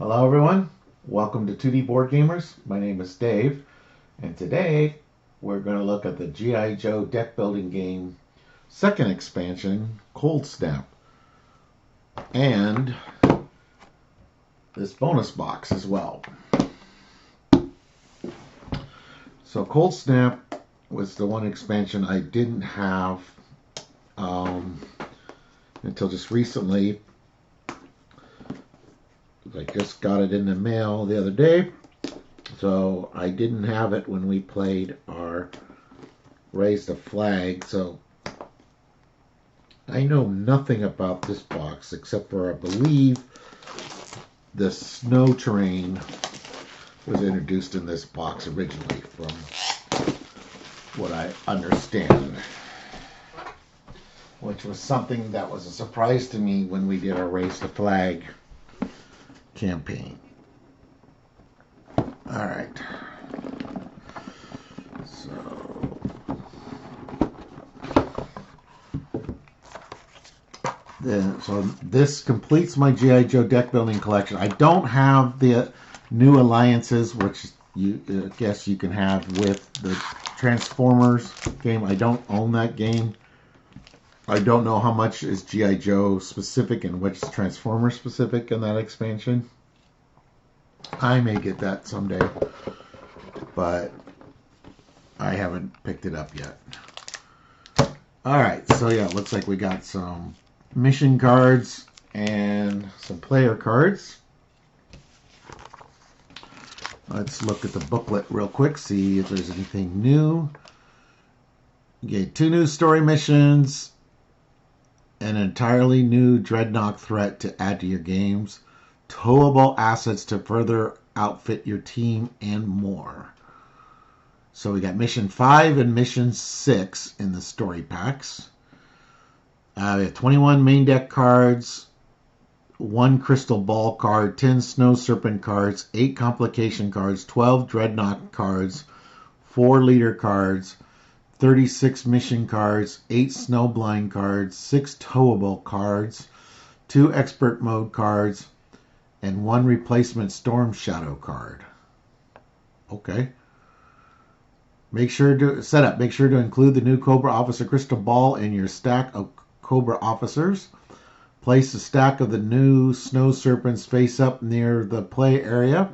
Hello, everyone. Welcome to 2D Board Gamers. My name is Dave, and today we're going to look at the G.I. Joe deck building game second expansion, Coldsnap, and this bonus box as well. So, Coldsnap was the one expansion I didn't have until just recently. I just got it in the mail the other day, so I didn't have it when we played our Raise the Flag. So I know nothing about this box except for I believe the snow terrain was introduced in this box originally, from what I understand, which was something that was a surprise to me when we did our Raise the Flag campaign. All right. So this completes my G.I. Joe deck building collection. I don't have the new alliances, which you guess you can have with the Transformers game. I don't own that game. I don't know how much is G.I. Joe specific and which is Transformer specific in that expansion. I may get that someday, but I haven't picked it up yet. Alright, so yeah, it looks like we got some mission cards and some player cards. Let's look at the booklet real quick, see if there's anything new. Okay, 2 new story missions, an entirely new Dreadnought threat to add to your games, towable assets to further outfit your team, and more. So we got mission 5 and mission 6 in the story packs. We have 21 main deck cards, 1 crystal ball card, 10 snow serpent cards, 8 complication cards, 12 dreadnought cards, 4 leader cards, 36 mission cards, 8 snowblind cards, 6 towable cards, 2 expert mode cards, and 1 replacement storm shadow card. Okay. Make sure to include the new Cobra Officer Crystal Ball in your stack of Cobra Officers. Place the stack of the new Snow Serpents face up near the play area.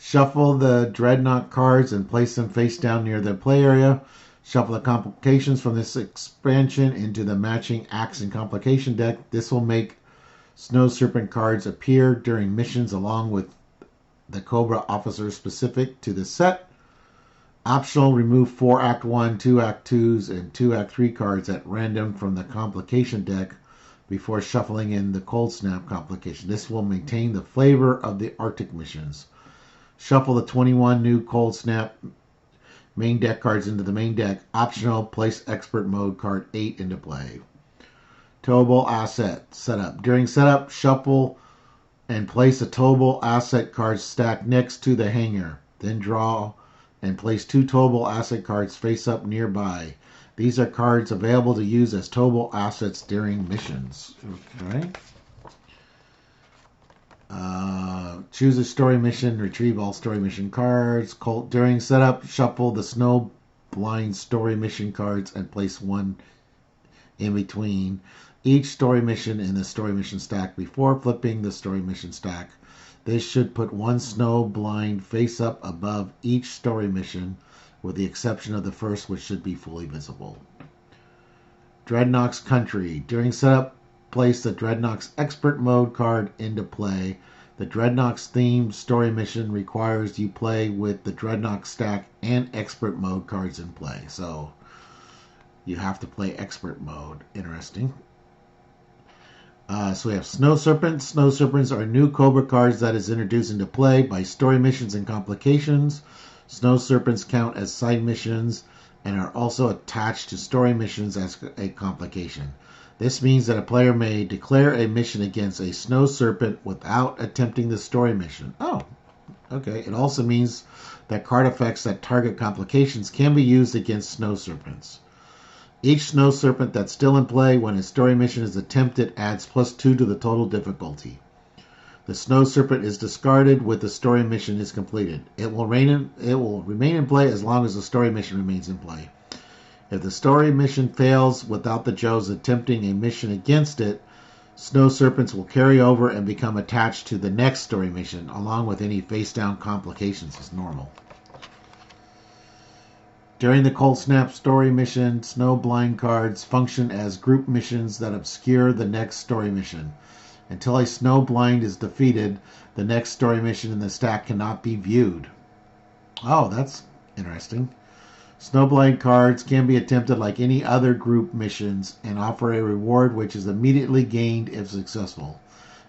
Shuffle the Dreadnought cards and place them face down near the play area. Shuffle the complications from this expansion into the matching axe and complication deck. This will make Snow Serpent cards appear during missions along with the Cobra Officers specific to the set. Optional, remove 4 Act 1, 2 Act 2s, and 2 Act 3 cards at random from the complication deck before shuffling in the Coldsnap complication. This will maintain the flavor of the Arctic missions. Shuffle the 21 new Coldsnap main deck cards into the main deck. Optional, place Expert Mode card 8 into play. Towable Asset Setup. During setup, shuffle and place a towable asset card stacked next to the hanger. Then draw and place 2 towable asset cards face up nearby. These are cards available to use as towable assets during missions. Okay. Choose a story mission. Retrieve all story mission cards. During setup, shuffle the snow blind story mission cards and place 1 in between each story mission in the story mission stack before flipping the story mission stack. This should put 1 snow blind face up above each story mission, with the exception of the first, which should be fully visible. Dreadnought's Country. During setup, place the Dreadnought's Expert Mode card into play. The Dreadnought's themed story mission requires you play with the Dreadnought stack and Expert Mode cards in play. So you have to play Expert Mode. Interesting. So we have Snow Serpents. Snow Serpents are new Cobra cards that is introduced into play by story missions and complications. Snow Serpents count as side missions and are also attached to story missions as a complication. This means that a player may declare a mission against a Snow Serpent without attempting the story mission. Oh, okay. It also means that card effects that target complications can be used against Snow Serpents. Each Snow Serpent that's still in play when a story mission is attempted adds +2 to the total difficulty. The Snow Serpent is discarded when the story mission is completed. It will remain in play as long as the story mission remains in play. If the story mission fails without the Joes attempting a mission against it, Snow Serpents will carry over and become attached to the next story mission, along with any face-down complications as normal. During the Coldsnap story mission, Snowblind cards function as group missions that obscure the next story mission. Until a Snowblind is defeated, the next story mission in the stack cannot be viewed. Oh, that's interesting. Snowblind cards can be attempted like any other group missions and offer a reward which is immediately gained if successful.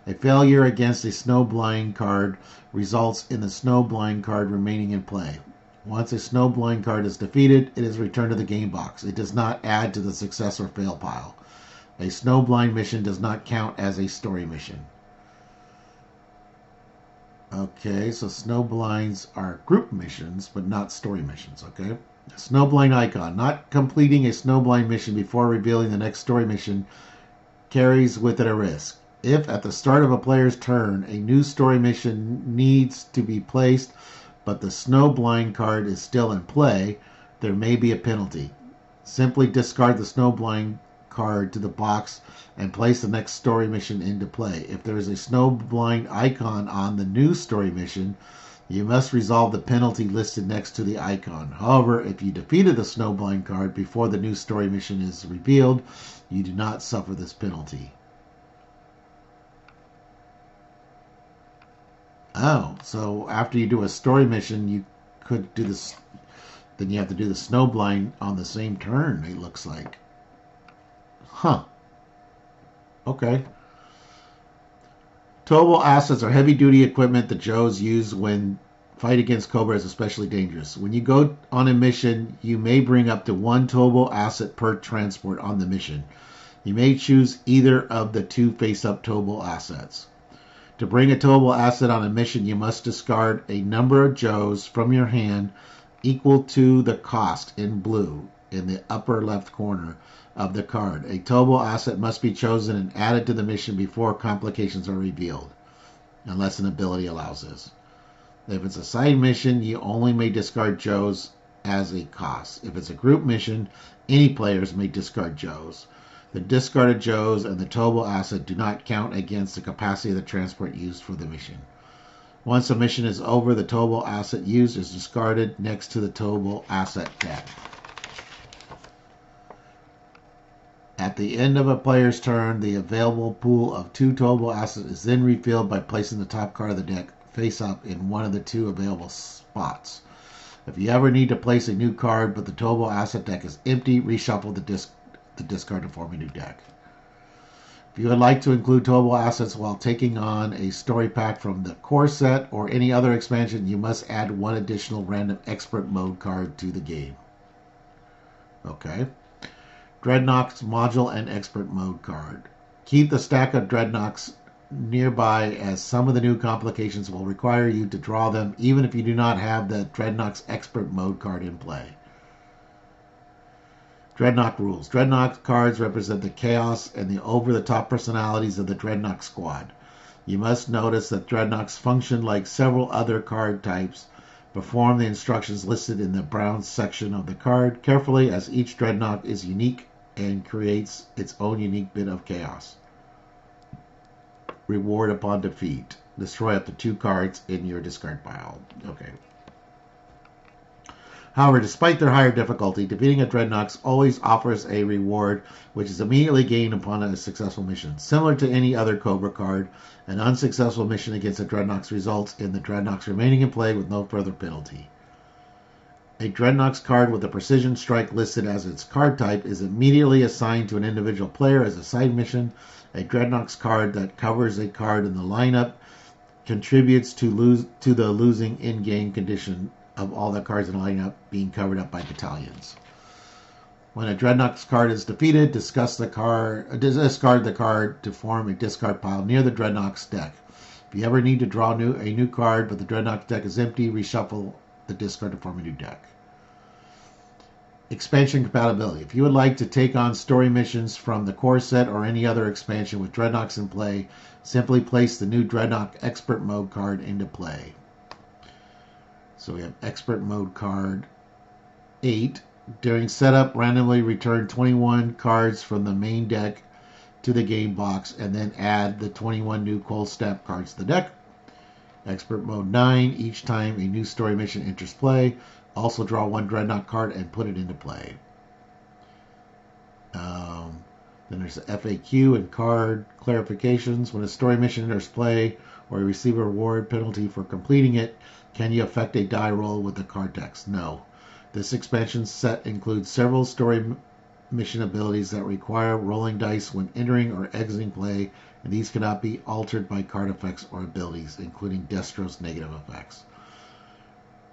A failure against a Snowblind card results in the Snowblind card remaining in play. Once a Snowblind card is defeated, it is returned to the game box. It does not add to the success or fail pile. A Snowblind mission does not count as a story mission. Okay, so Snowblinds are group missions, but not story missions, okay? Snowblind icon. Not completing a Snowblind mission before revealing the next story mission carries with it a risk. If at the start of a player's turn a new story mission needs to be placed, but the Snowblind card is still in play, there may be a penalty. Simply discard the Snowblind card to the box and place the next story mission into play. If there is a Snowblind icon on the new story mission, you must resolve the penalty listed next to the icon. However, if you defeated the Snowblind card before the new story mission is revealed, you do not suffer this penalty. Oh, so after you do a story mission, you could do this, then you have to do the Snowblind on the same turn, it looks like. Huh. Okay. Towable assets are heavy-duty equipment that Joes use when fight against Cobra is especially dangerous. When you go on a mission, you may bring up to one towable asset per transport on the mission. You may choose either of the two face-up towable assets. To bring a towable asset on a mission, you must discard a number of Joes from your hand equal to the cost in blue in the upper left corner of the card. A towable asset must be chosen and added to the mission before complications are revealed, unless an ability allows this. If it's a side mission, you only may discard Joes as a cost. If it's a group mission, any players may discard Joes. The discarded Joes and the towable asset do not count against the capacity of the transport used for the mission. Once a mission is over, the towable asset used is discarded next to the towable asset deck. At the end of a player's turn, the available pool of two towable assets is then refilled by placing the top card of the deck face up in one of the two available spots. If you ever need to place a new card but the towable asset deck is empty, reshuffle the discard to form a new deck. If you would like to include towable assets while taking on a story pack from the core set or any other expansion, you must add one additional random expert mode card to the game. Okay. Dreadnoks module and expert mode card. Keep the stack of Dreadnoks nearby as some of the new complications will require you to draw them even if you do not have the Dreadnoks expert mode card in play. Dreadnok rules. Dreadnok cards represent the chaos and the over-the-top personalities of the Dreadnok squad. You must notice that Dreadnoks function like several other card types. Perform the instructions listed in the brown section of the card carefully, as each Dreadnok is unique and creates its own unique bit of chaos. Reward upon defeat. Destroy up to 2 cards in your discard pile. Okay. However, despite their higher difficulty, defeating a Dreadnoks always offers a reward which is immediately gained upon a successful mission. Similar to any other Cobra card, an unsuccessful mission against a Dreadnoks results in the Dreadnoks remaining in play with no further penalty. A Dreadnoks card with a precision strike listed as its card type is immediately assigned to an individual player as a side mission. A Dreadnoks card that covers a card in the lineup contributes to the losing in-game condition of all the cards in the lineup being covered up by battalions. When a Dreadnoks card is defeated, discard the card to form a discard pile near the Dreadnoks deck. If you ever need to draw a new card but the Dreadnoks deck is empty, reshuffle the discard to form a new deck. Expansion compatibility. If you would like to take on story missions from the core set or any other expansion with Dreadnoks in play, simply place the new Dreadnought Expert Mode card into play. So we have Expert Mode card 8. During setup, randomly return 21 cards from the main deck to the game box and then add the 21 new Coldsnap cards to the deck. Expert Mode 9. Each time a new story mission enters play, also draw one Dreadnought card and put it into play. Then there's the FAQ and card clarifications. When a story mission enters play or you receive a reward penalty for completing it, can you affect a die roll with the card text? No. This expansion set includes several story mission abilities that require rolling dice when entering or exiting play, and these cannot be altered by card effects or abilities, including Destro's negative effects.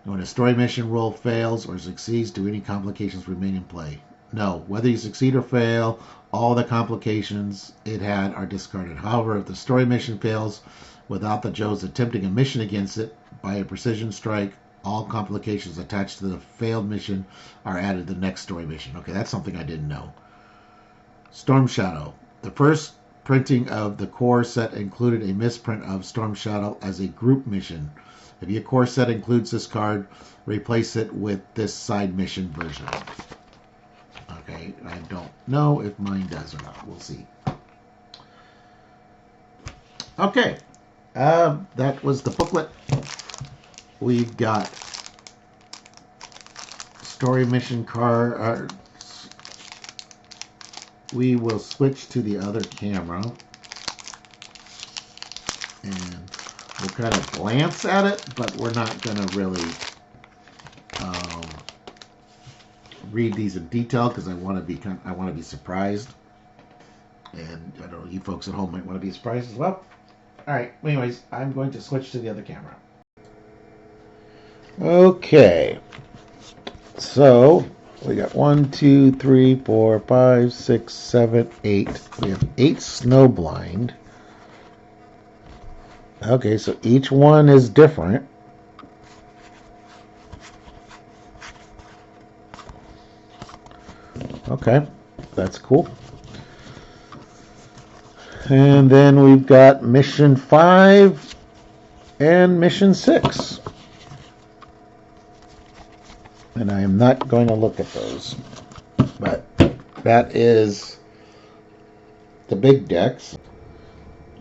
When a story mission roll fails or succeeds, do any complications remain in play? No. Whether you succeed or fail, all the complications it had are discarded. However, if the story mission fails without the Joes attempting a mission against it by a precision strike, all complications attached to the failed mission are added to the next story mission. Okay, that's something I didn't know. Storm Shadow. The first printing of the core set included a misprint of Storm Shadow as a group mission. If your core set includes this card, replace it with this side mission version. Okay, I don't know if mine does or not. We'll see. Okay, that was the booklet. We've got story mission card. We will switch to the other camera and we'll kind of glance at it, but we're not going to really read these in detail because I want to be surprised, and I don't know, you folks at home might want to be surprised as well. All right. Anyways, I'm going to switch to the other camera. Okay. So we got 1, 2, 3, 4, 5, 6, 7, 8. We have 8 snowblind. Okay, so each one is different. Okay, that's cool. And then we've got Mission 5 and Mission 6. And I am not going to look at those. But that is the big decks.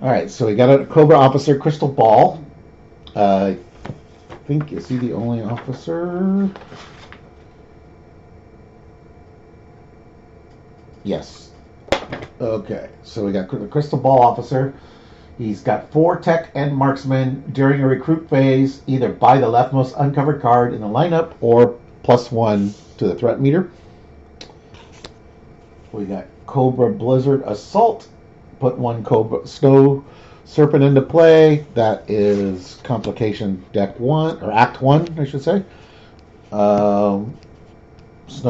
Alright, so we got a Cobra Officer Crystal Ball. I think, is he the only officer? Yes. Okay, so we got the Crystal Ball Officer. He's got 4 tech and marksman. During a recruit phase, either buy the leftmost uncovered card in the lineup or +1 to the threat meter. We got Cobra Blizzard Assault. Put 1 Cobra Snow Serpent into play. That is complication deck 1, or act 1, I should say. Snow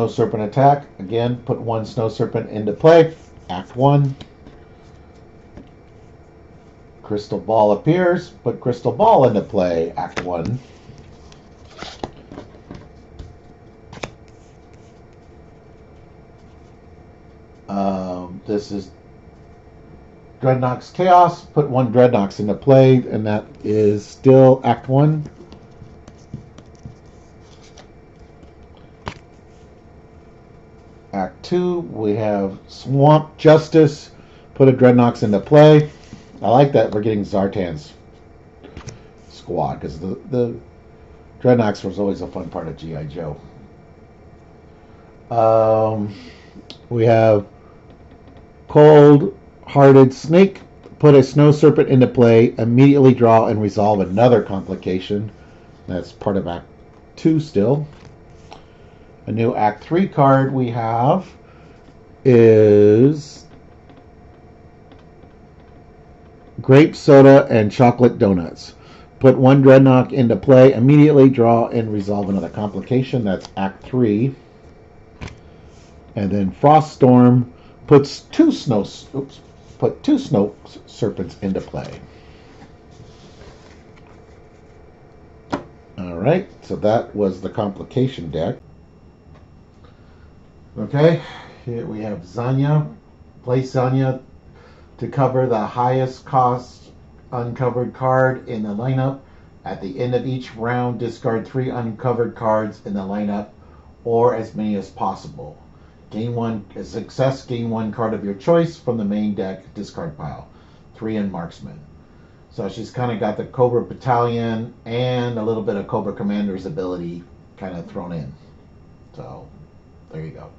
Serpent attack. Again, put 1 Snow Serpent into play. Act 1. Crystal Ball appears. Put Crystal Ball into play. Act 1. This is Dreadnoks Chaos. Put 1 Dreadnoks into play, and that is still Act 1. Act 2, we have Swamp Justice. Put a Dreadnoks into play. I like that we're getting Zartan's squad, because the Dreadnoks was always a fun part of G.I. Joe. We have Cold-Hearted Snake. Put a Snow Serpent into play. Immediately draw and resolve another complication. That's part of Act 2 still. A new Act 3 card we have is Grape Soda and Chocolate Donuts. Put 1 Dreadnought into play. Immediately draw and resolve another complication. That's Act 3. And then Frost Storm puts 2 Snow Serpents into play. All right, so that was the complication deck. Okay, here we have Zanya. Place Zanya to cover the highest cost uncovered card in the lineup. At the end of each round, discard 3 uncovered cards in the lineup, or as many as possible. Gain one success. Gain 1 card of your choice from the main deck discard pile. 3 in Marksman. So she's kind of got the Cobra Battalion and a little bit of Cobra Commander's ability kind of thrown in. So there you go.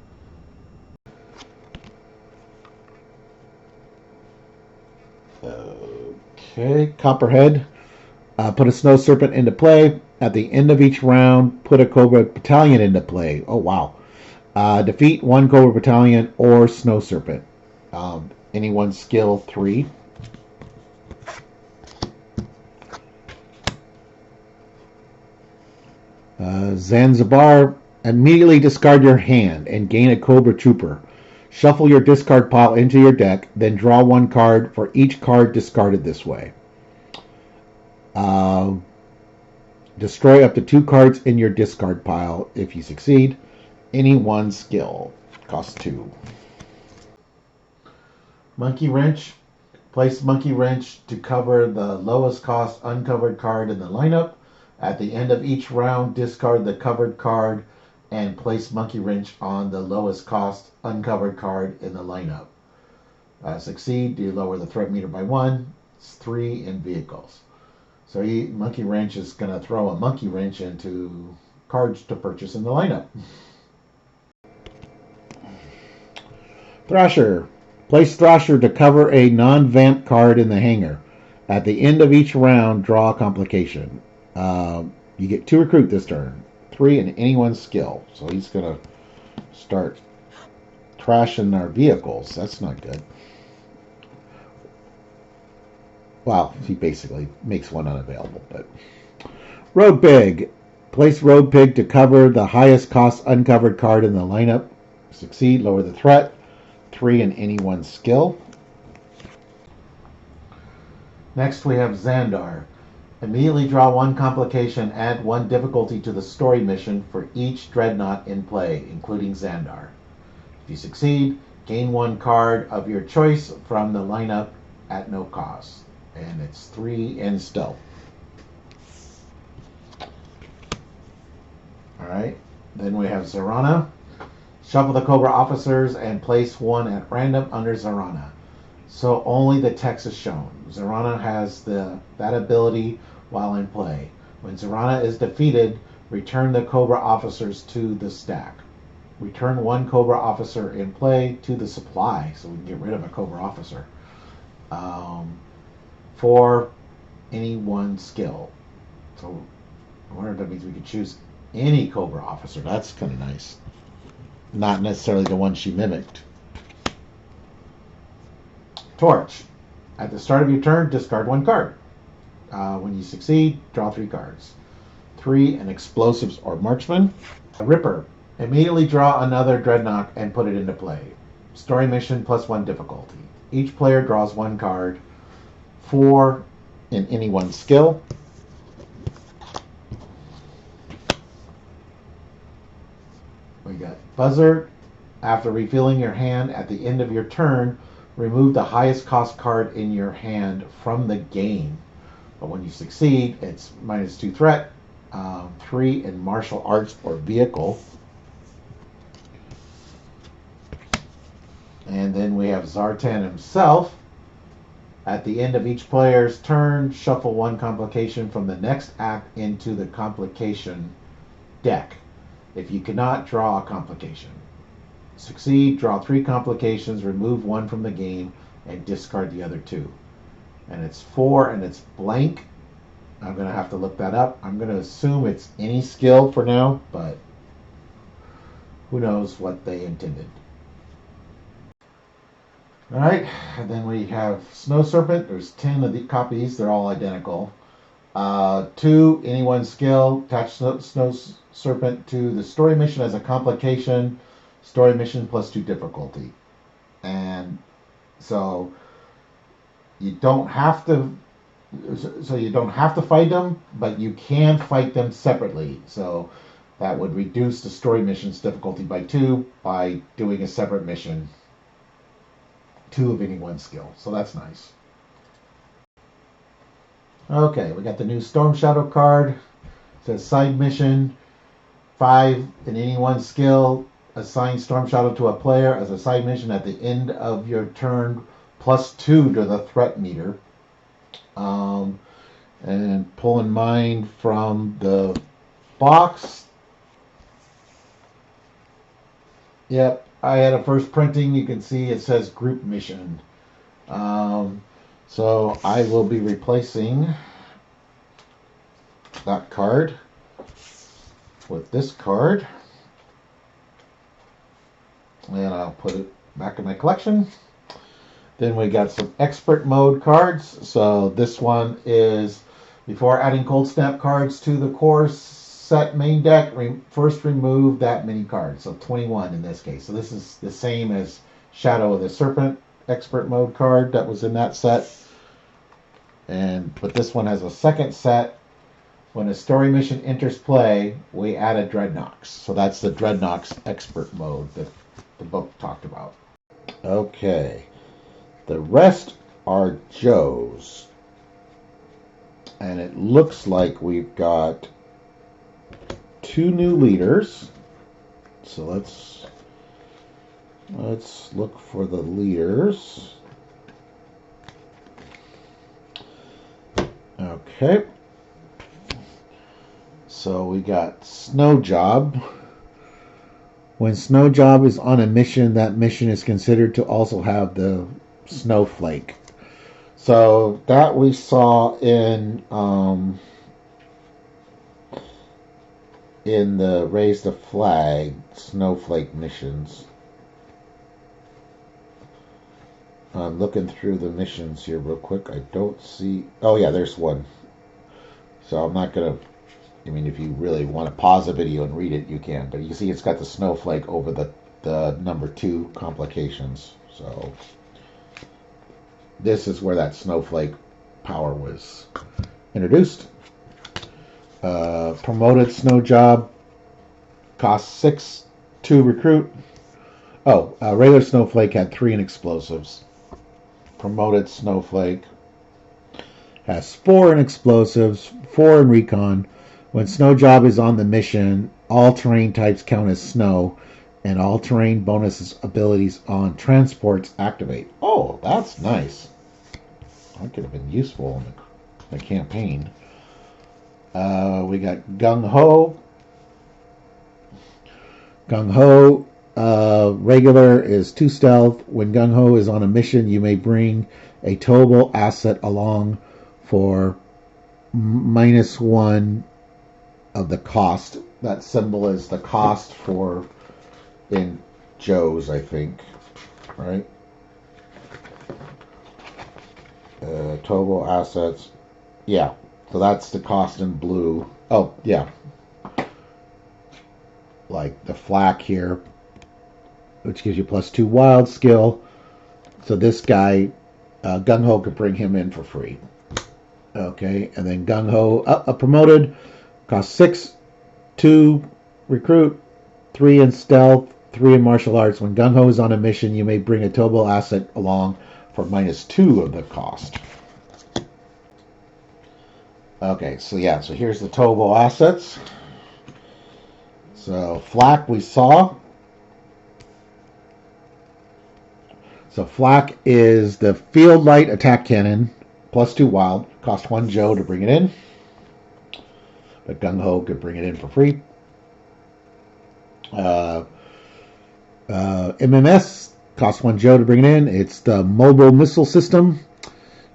Okay, Copperhead. Put a Snow Serpent into play. At the end of each round, put a Cobra Battalion into play. Oh, wow. Defeat 1 Cobra Battalion or Snow Serpent. Anyone skill 3. Zanzibar. Immediately discard your hand and gain a Cobra Trooper. Shuffle your discard pile into your deck, then draw 1 card for each card discarded this way. Destroy up to 2 cards in your discard pile if you succeed. Any 1 skill. Costs 2. Monkey Wrench. Place Monkey Wrench to cover the lowest cost uncovered card in the lineup. At the end of each round, discard the covered card and place Monkey Wrench on the lowest cost uncovered card in the lineup. Succeed, you lower the threat meter by 1. It's 3 in vehicles. So Monkey Wrench is going to throw a Monkey Wrench into cards to purchase in the lineup. Thrasher. Place Thrasher to cover a non-vamp card in the hangar. At the end of each round, draw a complication. You get 2 recruit this turn. 3 in anyone's skill. So he's going to start trashing our vehicles. That's not good. Well, he basically makes 1 unavailable. But Road Pig. Place Road Pig to cover the highest cost uncovered card in the lineup. Succeed, lower the threat. 3 in anyone's skill. Next we have Xandar. Immediately draw 1 complication, add 1 difficulty to the story mission for each Dreadnought in play, including Xandar. If you succeed, gain 1 card of your choice from the lineup at no cost. And it's 3 in stealth. Alright, then we have Zarana. Shuffle the Cobra officers and place 1 at random under Zarana. So only the text is shown. Zarana has that ability while in play. When Zarana is defeated, return the Cobra officers to the stack. Return 1 Cobra officer in play to the supply, so we can get rid of a Cobra officer. For any 1 skill. So I wonder if that means we could choose any Cobra officer. That's kind of nice. Not necessarily the one she mimicked. Torch. At the start of your turn, discard 1 card. When you succeed, draw 3 cards. 3 in explosives or marksman. Ripper. Immediately draw another Dreadnought and put it into play. Story mission plus 1 difficulty. Each player draws 1 card. 4 in any 1 skill. We got Buzzard. After refilling your hand at the end of your turn, remove the highest cost card in your hand from the game. But when you succeed, it's -2 threat, 3 in martial arts or vehicle. And then we have Zartan himself. At the end of each player's turn, shuffle 1 complication from the next act into the complication deck. If you cannot, draw a complication. Succeed, draw 3 complications, remove 1 from the game, and discard the other 2. And it's 4 and it's blank. I'm going to have to look that up. I'm going to assume it's any skill for now, but who knows what they intended. Alright, and then we have Snow Serpent. There's 10 of the copies. They're all identical. 2, any 1 skill. Attach Snow Serpent to the story mission as a complication. Story mission plus 2 difficulty. And so you don't have to fight them, but you can fight them separately. So that would reduce the story mission's difficulty by 2 by doing a separate mission, 2 of any one skill. So that's nice. Okay, we got the new Storm Shadow card. It says side mission, 5 in any one skill. Assign Storm Shadow to a player as a side mission at the end of your turn, plus 2 to the threat meter. And pull in mind from the box. Yep, I had a first printing. You can see it says group mission. So I will be replacing that card with this card. And I'll put it back in my collection. Then we got some expert mode cards. So this one is before adding Coldsnap cards to the core set main deck, first remove that many cards. So 21 in this case. So this is the same as Shadow of the Serpent expert mode card that was in that set. But this one has a second set. When a story mission enters play, we add a Dreadnoks. So that's the Dreadnoks expert mode that the book talked about. Okay. The rest are Joe's. And it looks like we've got 2 new leaders. So let's look for the leaders. Okay. So we got Snow Job. When Snow Job is on a mission, that mission is considered to also have the snowflake. So that we saw in the Raise the Flag snowflake missions. I'm looking through the missions here real quick. I don't see... Oh yeah, there's one. So I'm not going to... I mean, if you really want to pause the video and read it, you can. But you see it's got the snowflake over the number 2 complications. So this is where that snowflake power was introduced. Promoted Snow Job costs 6 to recruit. Regular Snowflake had 3 in explosives. Promoted Snowflake has 4 in explosives, 4 in recon. When Snow Job is on the mission, all terrain types count as snow, and all terrain bonuses abilities on transports activate. Oh, that's nice. That could have been useful in the campaign. We got Gung Ho. Gung Ho regular is 2 stealth. When Gung Ho is on a mission, you may bring a towable asset along for -1 of the cost. That symbol is the cost for in Joe's, I think, right? Towable assets. Yeah, so that's the cost in blue. Oh, yeah. Like the flak here, which gives you +2 wild skill. So this guy, Gung Ho, could bring him in for free. Okay, and then Gung Ho, promoted, costs 6 to recruit, 3 in stealth, 3 in martial arts. When Gung Ho is on a mission, you may bring a towable asset along for -2 of the cost. Okay, so yeah, so here's the towable assets. So flak we saw. So flak is the field light attack cannon, +2 wild, cost 1 Joe to bring it in. But Gung Ho could bring it in for free. MMS costs 1 Joe to bring it in. It's the mobile missile system.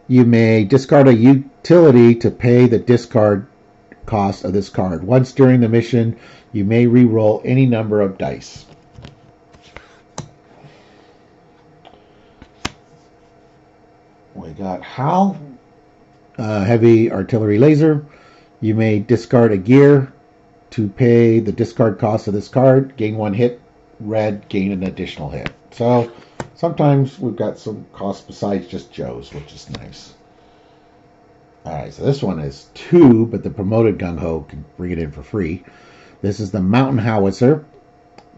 You may discard a utility to pay the discard cost of this card. Once during the mission, you may re-roll any number of dice. We got Hal, heavy artillery laser. You may discard a gear to pay the discard cost of this card. Gain 1 hit. Red, gain an additional hit. So sometimes we've got some costs besides just Joe's, which is nice. Alright, so this one is 2, but the promoted Gung Ho can bring it in for free. This is the Mountain Howitzer.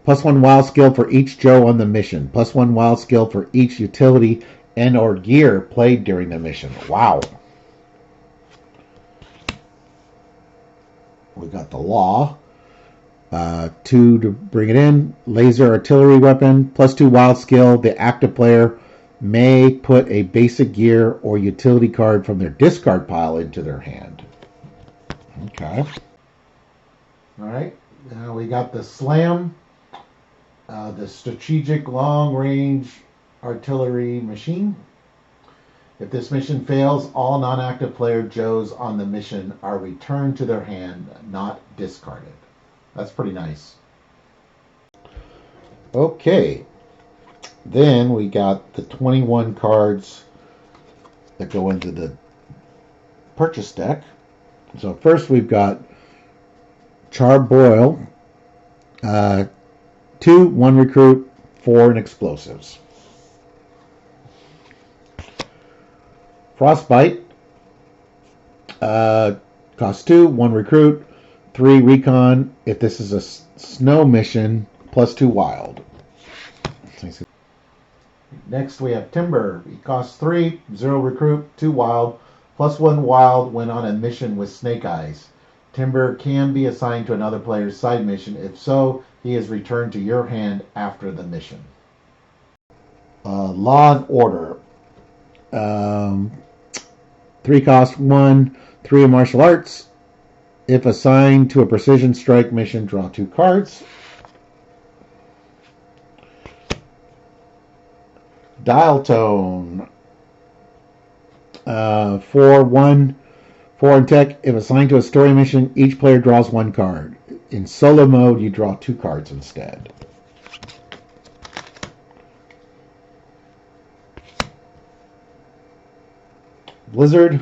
+1 wild skill for each Joe on the mission. +1 wild skill for each utility and or gear played during the mission. Wow. We got the Law. 2 to bring it in. Laser artillery weapon. +2 wild skill. The active player may put a basic gear or utility card from their discard pile into their hand. Okay. All right. Now we got the Slam. The strategic long-range artillery machine. If this mission fails, all non-active player Joes on the mission are returned to their hand, not discarded. That's pretty nice. Okay. Then we got the 21 cards that go into the purchase deck. So first we've got Charbroil. 2, 1 recruit, 4 in explosives. Frostbite. Costs 2, 1 recruit, 3 recon. If this is a snow mission, +2 wild. Next we have Timber. He costs 3, 0 recruit, 2 wild, +1 wild when on a mission with Snake Eyes. Timber can be assigned to another player's side mission. If so, he is returned to your hand after the mission. Law and Order. 3 cost 1, 3 in martial arts. If assigned to a precision strike mission, draw 2 cards. Dial Tone. 4, 1, 4 in tech. If assigned to a story mission, each player draws 1 card. In solo mode, you draw 2 cards instead. Blizzard.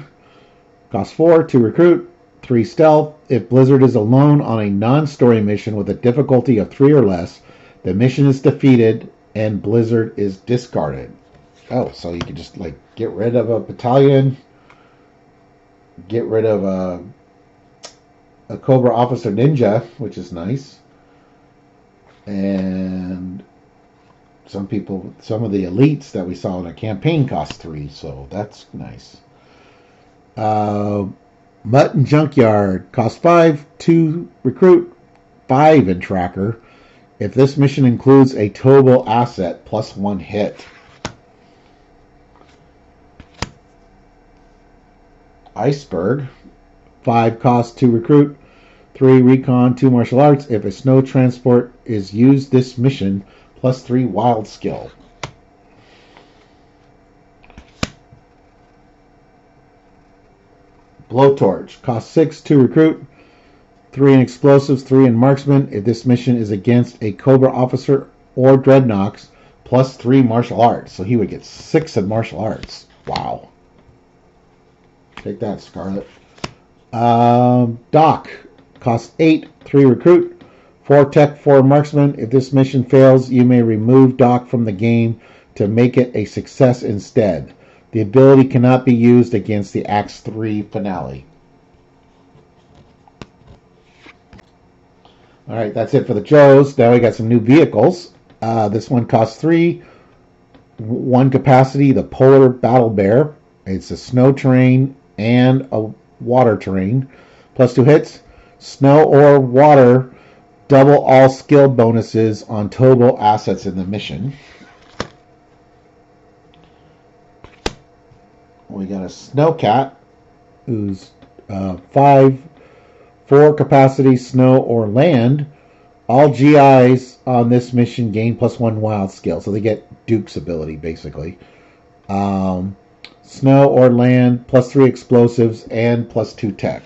Costs 4, 2 recruit, 3 stealth. If Blizzard is alone on a non-story mission with a difficulty of 3 or less, the mission is defeated and Blizzard is discarded. Oh, so you can just like get rid of a battalion, get rid of a Cobra Officer Ninja, which is nice. And some of the elites that we saw in a campaign cost 3, so that's nice. Mutt and Junkyard cost 5, 2 recruit, 5 in tracker. If this mission includes a towable asset, +1 hit. Iceberg. 5 cost, 2 recruit, 3 recon, 2 martial arts. If a snow transport is used this mission, +3 wild skill. Blowtorch. Cost 6, 2 recruit, 3 in explosives, 3 in marksman. If this mission is against a Cobra officer or Dreadnoks, +3 martial arts. So he would get 6 in martial arts. Wow. Take that, Scarlet. Doc. Costs 8, 3 recruit, 4 tech, 4 marksman. If this mission fails, you may remove Doc from the game to make it a success instead. The ability cannot be used against the Acts 3 finale. Alright, that's it for the Joes. Now we got some new vehicles. This one costs 3, 1 capacity, the Polar Battle Bear. It's a snow terrain and a water terrain. +2 hits. Snow or water, double all skill bonuses on towable assets in the mission. We got a Snowcat, who's 5, 4 capacity, snow or land. All GIs on this mission gain +1 wild skill, so they get Duke's ability, basically. Snow or land, +3 explosives, and +2 tech.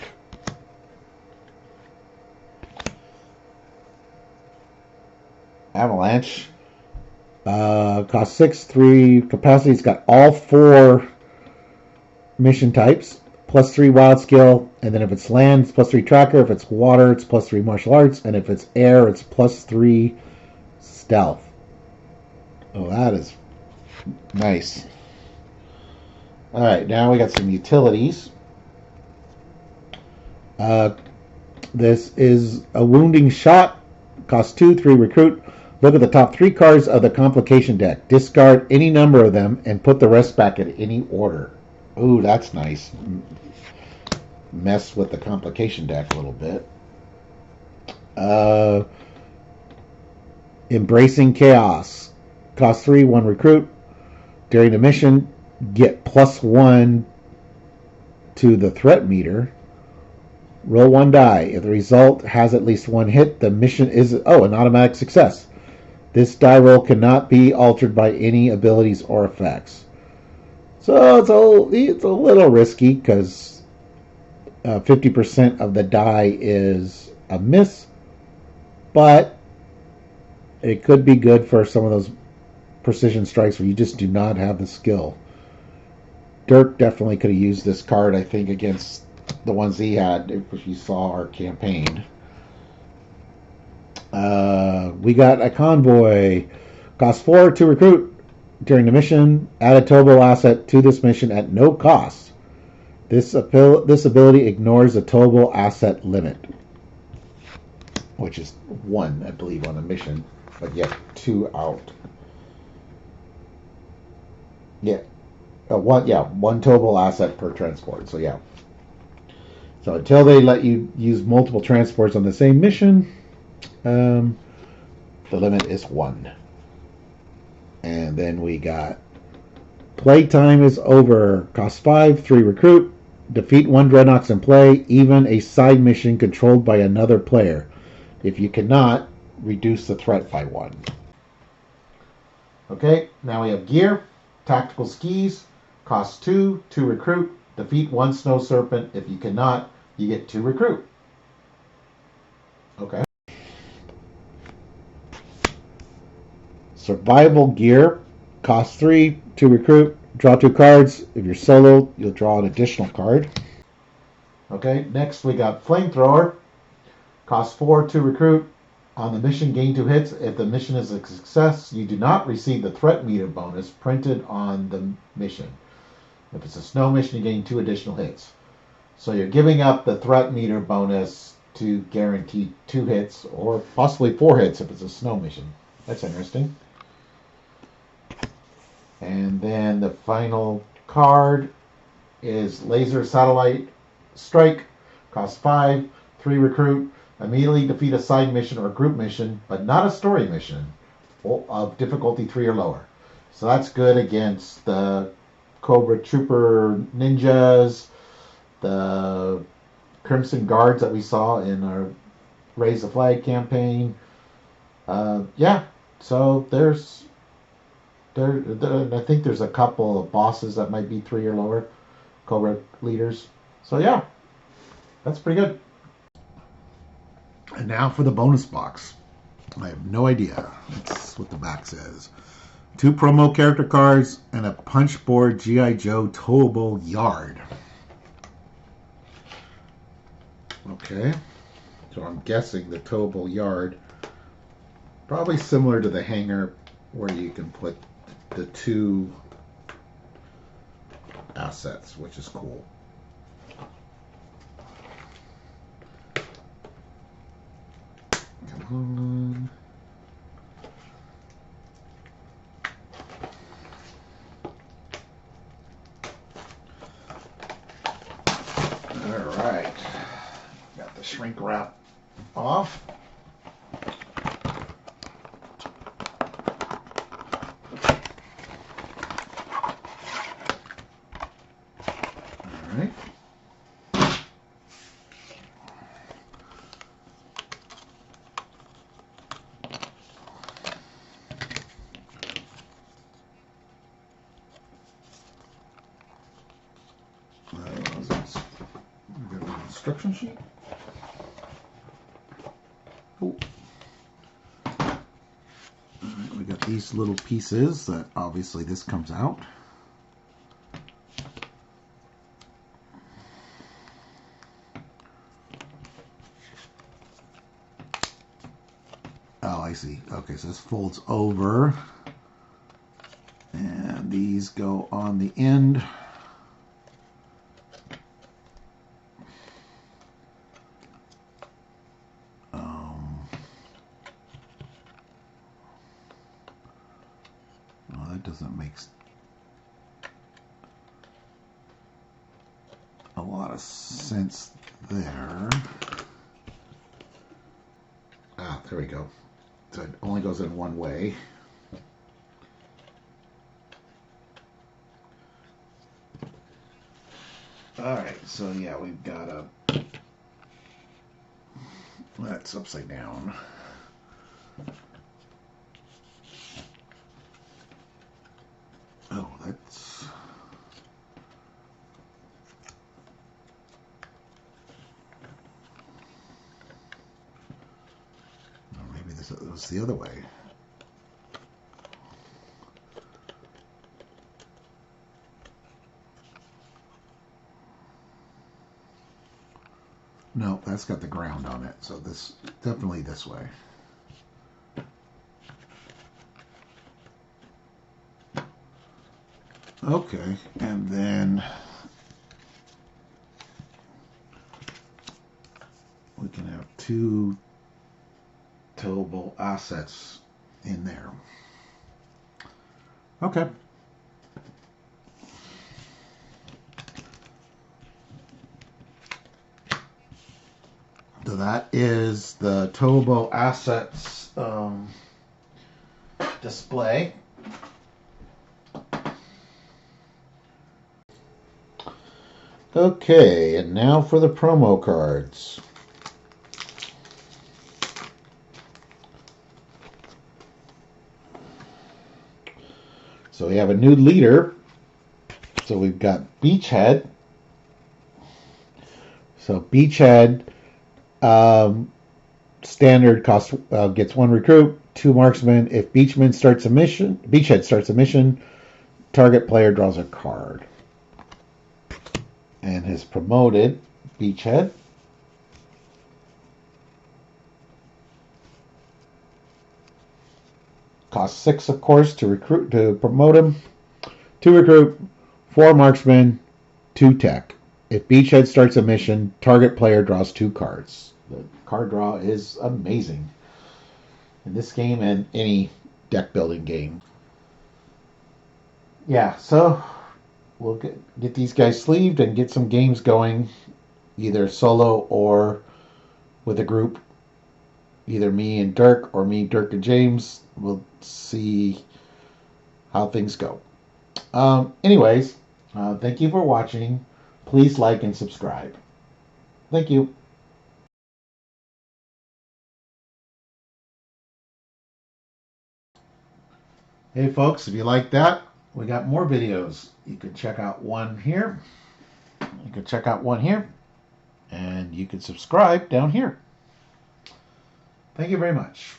Avalanche. Cost 6, 3 capacity. It's got all 4 mission types, +3 wild skill, and then if it's land, it's +3 tracker. If it's water, it's +3 martial arts, and if it's air, it's +3 stealth. Oh, that is nice. Alright, now we got some utilities. This is a wounding shot. Costs 2, 3 recruit. Look at the top 3 cards of the complication deck. Discard any number of them and put the rest back in any order. Ooh, that's nice. Mess with the complication deck a little bit. Embracing Chaos. Cost 3, 1 recruit. During the mission, get +1 to the threat meter. Roll 1 die. If the result has at least 1 hit, the mission is an automatic success. This die roll cannot be altered by any abilities or effects. So it's a little risky because 50% of the die is a miss, but it could be good for some of those precision strikes where you just do not have the skill. Dirk definitely could have used this card, I think, against the ones he had if you saw our campaign. We got a convoy. Cost 4 to recruit. During the mission, add a Tobo asset to this mission at no cost. This ability ignores the Tobo asset limit, which is 1, I believe, on a mission, but yet 2 out. Yeah. One Tobo asset per transport. So yeah. So until they let you use multiple transports on the same mission, the limit is 1. And then we got playtime is over. Cost 5, 3 recruit. Defeat 1 Dreadnoks in play, even a side mission controlled by another player. If you cannot, reduce the threat by 1. Okay, now we have gear. Tactical skis. Cost 2, 2 recruit. Defeat 1 Snow Serpent. If you cannot, you get 2 recruit. Okay. Survival gear. Cost 3, 2 recruit. Draw 2 cards. If you're solo, you'll draw an additional card. Okay, next we got Flamethrower. Cost 4, 2 recruit. On the mission, gain 2 hits. If the mission is a success, you do not receive the threat meter bonus printed on the mission. If it's a snow mission, you gain 2 additional hits. So you're giving up the threat meter bonus to guarantee 2 hits, or possibly 4 hits if it's a snow mission. That's interesting. And then the final card is Laser Satellite Strike. Cost 5, 3 recruit. Immediately defeat a side mission or group mission, but not a story mission of difficulty 3 or lower. So that's good against the Cobra Trooper Ninjas, the Crimson Guards that we saw in our Raise the Flag campaign. So I think there's a couple of bosses that might be 3 or lower, Cobra leaders. So yeah, that's pretty good. And now for the bonus box. I have no idea. That's what the back says. 2 promo character cards and a punchboard G.I. Joe towable yard. Okay. So I'm guessing the towable yard, probably similar to the hanger where you can put the 2 assets, which is cool. Come on. All right. Got the shrink wrap off. All right. Instruction sheet. Oh. Alright, we got these little pieces that obviously this comes out. Oh, I see. Okay, so this folds over. And these go on the end. That doesn't make a lot of sense there. Ah, there we go. So it only goes in one way. Alright, so yeah, we've got a... That's upside down. Oh, that's... Or maybe this was the other way. No, that's got the ground on it, so this definitely this way. Okay, and then we can have two towable assets in there. Okay. So that is the towable assets display. Okay, and now for the promo cards. So we have a new leader. So we've got Beachhead. So Beachhead standard cost gets one recruit, two marksmen. If Beachhead starts a mission, target player draws a card. And his promoted Beachhead costs 6, of course, to promote him. 2 recruit, 4 marksmen, 2 tech. If Beachhead starts a mission, target player draws 2 cards. The card draw is amazing in this game and any deck building game. Yeah, so we'll get these guys sleeved and get some games going, either solo or with a group. Either me and Dirk or me, Dirk and James. We'll see how things go. Anyways, thank you for watching. Please like and subscribe. Thank you. Hey folks, if you like that, we got more videos. You can check out one here. You can check out one here. And you can subscribe down here. Thank you very much.